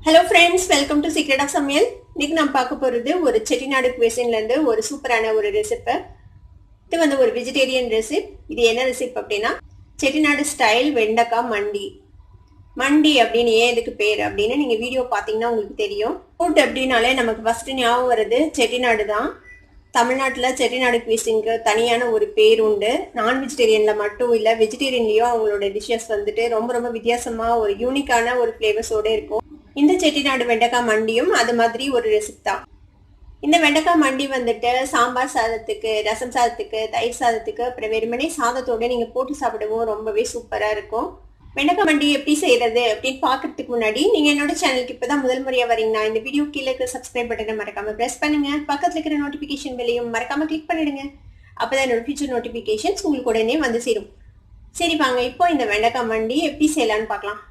Hello friends, welcome to Secret of Samuel. இன்னைக்கு நாம் பார்க்க போறது ஒரு செட்டிநாடு குவிசின்ல இருந்து ஒரு சூப்பரான ஒரு ரெசிபி. இது வந்து ஒரு வெஜிடேரியன் ரெசிபி. இது என்ன ரெசிபி அப்படினா செட்டிநாடு ஸ்டைல் வெண்டைக்காய் மண்டி. மண்டி அப்படின்னு ஏன் இதுக்கு பேர் அப்படின்னு நீங்க வீடியோ பாத்தீங்கன்னா உங்களுக்கு தெரியும். ஃபுட் அப்படினாலே நமக்கு ஃபர்ஸ்ட் ஞாபகம் வருது செட்டிநாடு தான். தமிழ்நாட்டுல செட்டிநாடு குவிசின்க்கு தனியான ஒரு பேர் உண்டு. நான் வெஜிடேரியன்ல மட்டும் இல்ல வெஜிடேரியன்லயும் அவங்களோட டிஷ்ஷஸ் வந்துட்டு ரொம்ப வித்தியாசமா ஒரு யூனிக்கான ஒரு ஃபிளேவர்ஸோட இருக்கும். இந்த செட்டிநாடு வெண்டைக்காய் மண்டியும் அது மாதிரி ஒரு ரெசிபி தான். இந்த வெண்டைக்காய் மண்டி வந்துட்டு சாம்பார் சாதத்துக்கு, ரசம் சாதத்துக்கு, தயிர் சாதத்துக்கு, அப்புறம் வெறுமனே சாதத்தோட நீங்க போட்டு சாப்பிடவும் ரொம்பவே சூப்பரா இருக்கும். வெண்டைக்காய் மண்டி எப்படி செய்யறது அப்படின்னு பாக்குறதுக்கு முன்னாடி நீங்க என்னோட சேனலுக்கு இப்பதான் முதல் முறையா வரீங்கன்னா இந்த வீடியோ கீழே இருக்க சப்ஸ்கிரைப் பட்டனை மறக்காம பிரஸ் பண்ணுங்க. பக்கத்துல இருக்கிற நோட்டிபிகேஷன் பெல்லையும் மறக்காம கிளிக் பண்ணிடுங்க. அப்பதான் என்னோட ஃபியூச்சர் நோட்டிபிகேஷன்ஸ் உங்களுக்கு உடனே வந்து சேரும். சரி வாங்க இப்போ இந்த வெண்டைக்காய் மண்டி எப்படி செய்யலான்னு பார்க்கலாம்.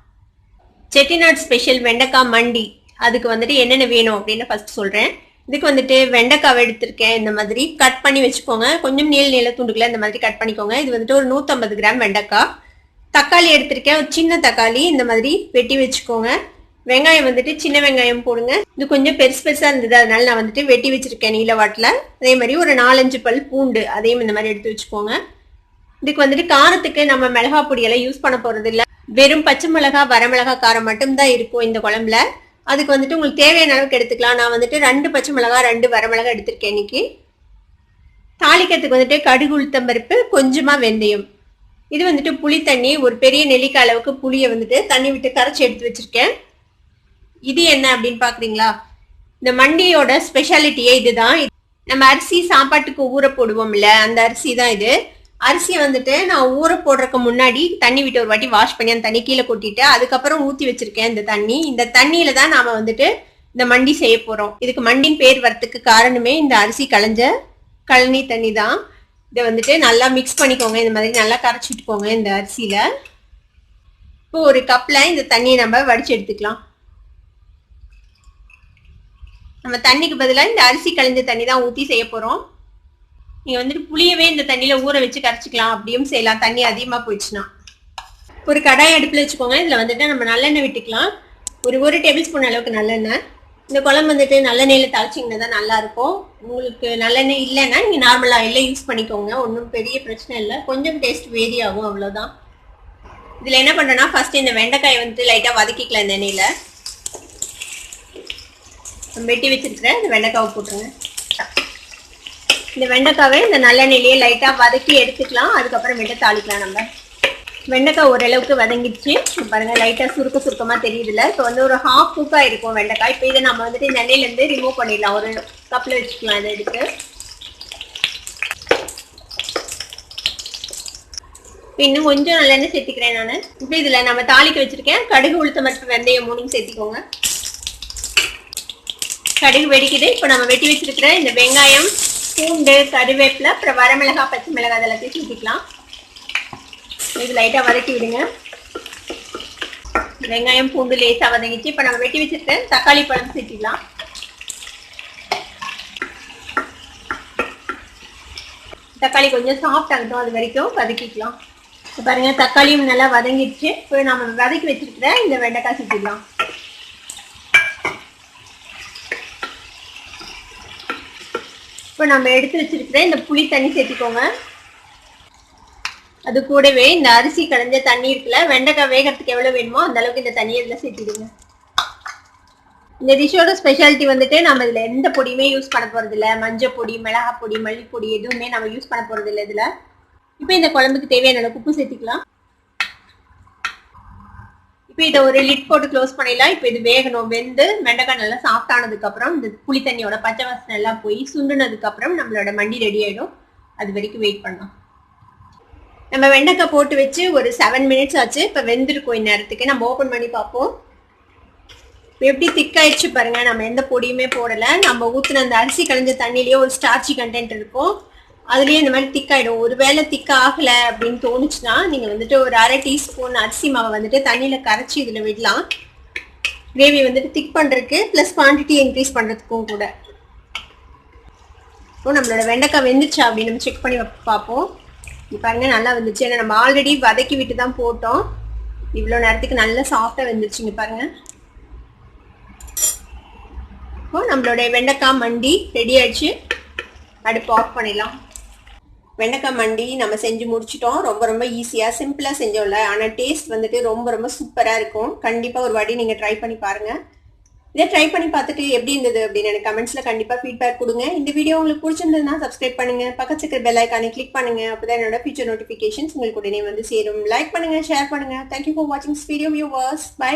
செட்டிநாடு ஸ்பெஷல் வெண்டைக்காய் மண்டி அதுக்கு வந்துட்டு என்னென்ன வேணும் அப்படின்னு ஃபர்ஸ்ட் சொல்றேன். இதுக்கு வந்துட்டு வெண்டைக்காவை எடுத்திருக்கேன். இந்த மாதிரி கட் பண்ணி வச்சுக்கோங்க. கொஞ்சம் நீள துண்டுகளை இந்த மாதிரி கட் பண்ணிக்கோங்க. இது வந்துட்டு ஒரு 150 கிராம் வெண்டைக்காய். தக்காளி எடுத்திருக்கேன், ஒரு சின்ன தக்காளி இந்த மாதிரி வெட்டி வச்சுக்கோங்க. வெங்காயம் வந்துட்டு சின்ன வெங்காயம் போடுங்க. இது கொஞ்சம் பெருசா இருந்தது, அதனால நான் வந்துட்டு வெட்டி வச்சிருக்கேன் நீல வாட்டில். அதே மாதிரி ஒரு 4-5 பல் பூண்டு அதையும் இந்த மாதிரி எடுத்து வச்சுக்கோங்க. இதுக்கு வந்துட்டு காரத்துக்கு நம்ம மிளகா பொடியெல்லாம் யூஸ் பண்ண போறது இல்லை. வெறும் பச்சை மிளகா வரமிளகா காரம் மட்டும்தான் இருக்கும் இந்த குழம்புல. அதுக்கு வந்துட்டு உங்களுக்கு தேவையான அளவுக்கு எடுத்துக்கலாம். நான் வந்துட்டு 2 பச்சை மிளகா 2 வரமிளகா எடுத்திருக்கேன் இன்னைக்கு. தாளிக்கிறதுக்கு வந்துட்டு கடுகு, உளுத்தம் பருப்பு, கொஞ்சமா வெந்தயம். இது வந்துட்டு புளி தண்ணி, ஒரு பெரிய நெல்லிக்காய் அளவுக்கு புளியை வந்துட்டு தண்ணி விட்டு கரைச்சி எடுத்து வச்சிருக்கேன். இது என்ன அப்படின்னு பாக்குறீங்களா? இந்த மண்டியோட ஸ்பெஷாலிட்டியே இதுதான். நம்ம அரிசி சாப்பாட்டுக்கு ஊற போடுவோம்ல, அந்த அரிசி தான் இது. அரிசியை வந்துட்டு நான் ஊற போடுறதுக்கு முன்னாடி தண்ணி விட்டு ஒரு வாட்டி வாஷ் பண்ணி அந்த தண்ணி கீழே கொட்டிட்டு அதுக்கப்புறம் ஊத்தி வச்சிருக்கேன் இந்த தண்ணி. இந்த தண்ணியில தான் நாம வந்துட்டு இந்த மண்டி செய்ய போறோம். இதுக்கு மண்டின் பேர் வரத்துக்கு காரணமே இந்த அரிசி களைஞ்ச கழனி தண்ணி தான். இதை வந்துட்டு நல்லா மிக்ஸ் பண்ணிக்கோங்க. இந்த மாதிரி நல்லா கரைச்சிட்டுக்கோங்க இந்த அரிசியில. இப்போ ஒரு கப்ல இந்த தண்ணியை நம்ம வடிச்சு எடுத்துக்கலாம். நம்ம தண்ணிக்கு பதிலாக இந்த அரிசி களைஞ்ச தண்ணி தான் ஊத்தி செய்ய போறோம். நீங்க வந்துட்டு புளியவே இந்த தண்ணியில ஊற வச்சு கரைச்சிக்கலாம், அப்படியும் செய்யலாம் தண்ணி அதிகமா போயிடுச்சுன்னா. ஒரு கடாய் அடுப்புல வச்சுக்கோங்க. இதுல வந்துட்டு நம்ம நல்லெண்ணெய் விட்டுக்கலாம். ஒரு டேபிள் ஸ்பூன் அளவுக்கு நல்லெண்ணெய். இந்த குழம்பு வந்துட்டு நல்லெண்ணெயில தாளிச்சிங்கன்னா தான் நல்லா இருக்கும். உங்களுக்கு நல்லெண்ணெய் இல்லைன்னா நீங்க நார்மல் ஆயில யூஸ் பண்ணிக்கோங்க, ஒன்றும் பெரிய பிரச்சனை இல்லை. கொஞ்சம் டேஸ்ட் வேரி ஆகும், அவ்வளவுதான். இதுல என்ன பண்றேன்னா ஃபர்ஸ்ட் இந்த வெண்டைக்காயை வந்துட்டு லைட்டா வதக்கிக்கலாம். இந்த எண்ணெயில வெட்டி வச்சிருக்கிற இந்த வெண்டைக்காவை போட்டுருங்க. இந்த வெண்டைக்காவை இந்த நல்லெண்ணெயிலேயே லைட்டா வதக்கி எடுத்துக்கலாம். அதுக்கப்புறம் தாளிக்கலாம். நம்ம வெண்டைக்காய் ஓரளவுக்கு வதங்கிடுச்சு பாருங்க. லைட்டா சுருக்கமா தெரியுதுல. இப்போ வந்து ஒரு ஹாஃப் குக்கா இருக்கும் வெண்டைக்காய். இப்போ இதை நம்ம வந்துட்டு இந்த எண்ணெயில இருந்து ரிமூவ் பண்ணிடலாம். ஒரு கப்ல வச்சுக்கலாம். இதை எடுத்து இன்னும் கொஞ்சம் நல்லெண்ணெய் சேர்த்துக்கிறேன் நான். இப்போ இதுல நம்ம தாளிக்க வச்சிருக்கேன் கடுகு, உளுத்தம் பருப்பு, வெந்தயம் 3 சேர்த்திக்கோங்க. கடுகு வெடிக்குது. இப்போ நம்ம வெட்டி வச்சிருக்கிற இந்த வெங்காயம், பூண்டு, கருவேப்பிலை, அப்புறம் வரமிளகாய், பச்சை மிளகாய் அதெல்லாத்தையும் சேர்த்துக்கலாம். இது லைட்டா வதக்கி விடுங்க. வெங்காயம் பூண்டு லேசா வதங்கிச்சு. இப்ப நம்ம வெட்டி வச்சிருக்க தக்காளி பழம் சேர்த்துக்கலாம். தக்காளி கொஞ்சம் சாஃப்ட் ஆகட்டும், அது வரைக்கும் வதக்கிக்கலாம். பாருங்க தக்காளியும் நல்லா வதங்கிடுச்சு. இப்போ நம்ம வதக்கி வச்சிருக்கிற இந்த வெண்டைக்காய் சேர்த்துக்கலாம். இப்போ நம்ம எடுத்து வச்சிருக்கிற இந்த புளி தண்ணி சேர்த்துக்கோங்க. அது கூடவே இந்த அரிசி களைஞ்ச தண்ணி இருக்குல்ல, வெண்டைக்காய் வேகிறதுக்கு எவ்வளவு வேணுமோ அந்த அளவுக்கு இந்த தண்ணியை இதுல சேர்த்திடுங்க. இந்த டிஷ்ஷோட ஸ்பெஷாலிட்டி வந்துட்டு நம்ம இதுல எந்த பொடியுமே யூஸ் பண்ண போறது இல்லை. மஞ்சள் பொடி, மிளகா பொடி, மல்லிப்பொடி எதுவுமே நம்ம யூஸ் பண்ண போறது இல்லை இதுல. இப்போ இந்த குழம்புக்கு தேவையான அளவுக்கு உப்பு சேர்த்துக்கலாம். இப்போ இதை ஒரு லிட் போட்டு க்ளோஸ் பண்ணிடலாம். இப்போ இது வேகணும். வெந்து வெண்டைக்காய் நல்லா சாஃப்ட் ஆனதுக்கு அப்புறம் இந்த புளி தண்ணியோட பச்சை வாசனை எல்லாம் போய் சுண்டுனதுக்கு அப்புறம் நம்மளோட மண்டி ரெடி ஆயிடும். அது வரைக்கும் வெயிட் பண்ணலாம். நம்ம வெண்டைக்காய் போட்டு வச்சு ஒரு 7 மினிட்ஸ் ஆச்சு. இப்போ வெந்திருக்கும். இந்நேரத்துக்கு நம்ம ஓப்பன் பண்ணி பார்ப்போம். எப்படி திக்காயிடுச்சு பாருங்க. நம்ம எந்த பொடியுமே போடலை. நம்ம ஊத்துன அந்த அரிசி களைஞ்ச தண்ணியிலேயே ஒரு ஸ்டார்ச்சி கண்டென்ட் இருக்கும். அதுலயே இந்த மாதிரி திக்காயிடும். ஒருவேளை திக்க ஆகல அப்படின்னு தோணுச்சுன்னா நீங்க வந்துட்டு ஒரு 1/2 டீஸ்பூன் அரிசி மாவை வந்துட்டு தண்ணியில கரைச்சி இதுல விடலாம். கிரேவி வந்துட்டு திக் பண்றதுக்கு பிளஸ் குவான்டிட்டி இன்க்ரீஸ் பண்றதுக்கும் கூட. இப்போ நம்மளோட வெண்டைக்காய் வெந்துச்சா அப்படின்னு நம்ம செக் பண்ணி பார்ப்போம். பாருங்க நல்லா வந்துச்சு. ஏன்னா நம்ம ஆல்ரெடி வதக்கி விட்டு தான் போட்டோம். இவ்வளோ நேரத்துக்கு நல்லா சாஃப்டா வெந்துருச்சுங்க பாருங்க. இப்போ நம்மளோட வெண்டைக்காய் மண்டி ரெடி ஆயிடுச்சு. அடுப்பு ஆஃப் பண்ணிடலாம். வெண்டைக்காய் மண்டி நம்ம செஞ்சு முடிச்சிட்டோம். ரொம்ப ஈஸியா சிம்பிளா செஞ்சோம்ல, ஆனா டேஸ்ட் வந்துட்டு ரொம்ப சூப்பரா இருக்கும். கண்டிப்பா ஒரு வாட்டி நீங்க ட்ரை பண்ணி பாருங்க. இதை ட்ரை பண்ணி பார்த்துட்டு எப்படி இருந்தது அப்படின்னு எனக்கு கமெண்ட்ஸ்ல கண்டிப்பா ஃபீட்பேக் கொடுங்க. இந்த வீடியோ உங்களுக்கு பிடிச்சிருந்ததுன்னா சப்ஸ்கிரைப் பண்ணுங்க, பக்கத்துல இருக்கிற பெல் ஐக்கானை கிளிக் பண்ணுங்க. அப்பதான் என்னோட ஃபியூச்சர் நோட்டிபிகேஷன்ஸ் உங்களுக்கு உடனே வந்து சேரும். லைக் பண்ணுங்க, ஷேர் பண்ணுங்க. தேங்க்யூ ஃபார் வாட்சிங் திஸ் வீடியோ வியூவர்ஸ். பை.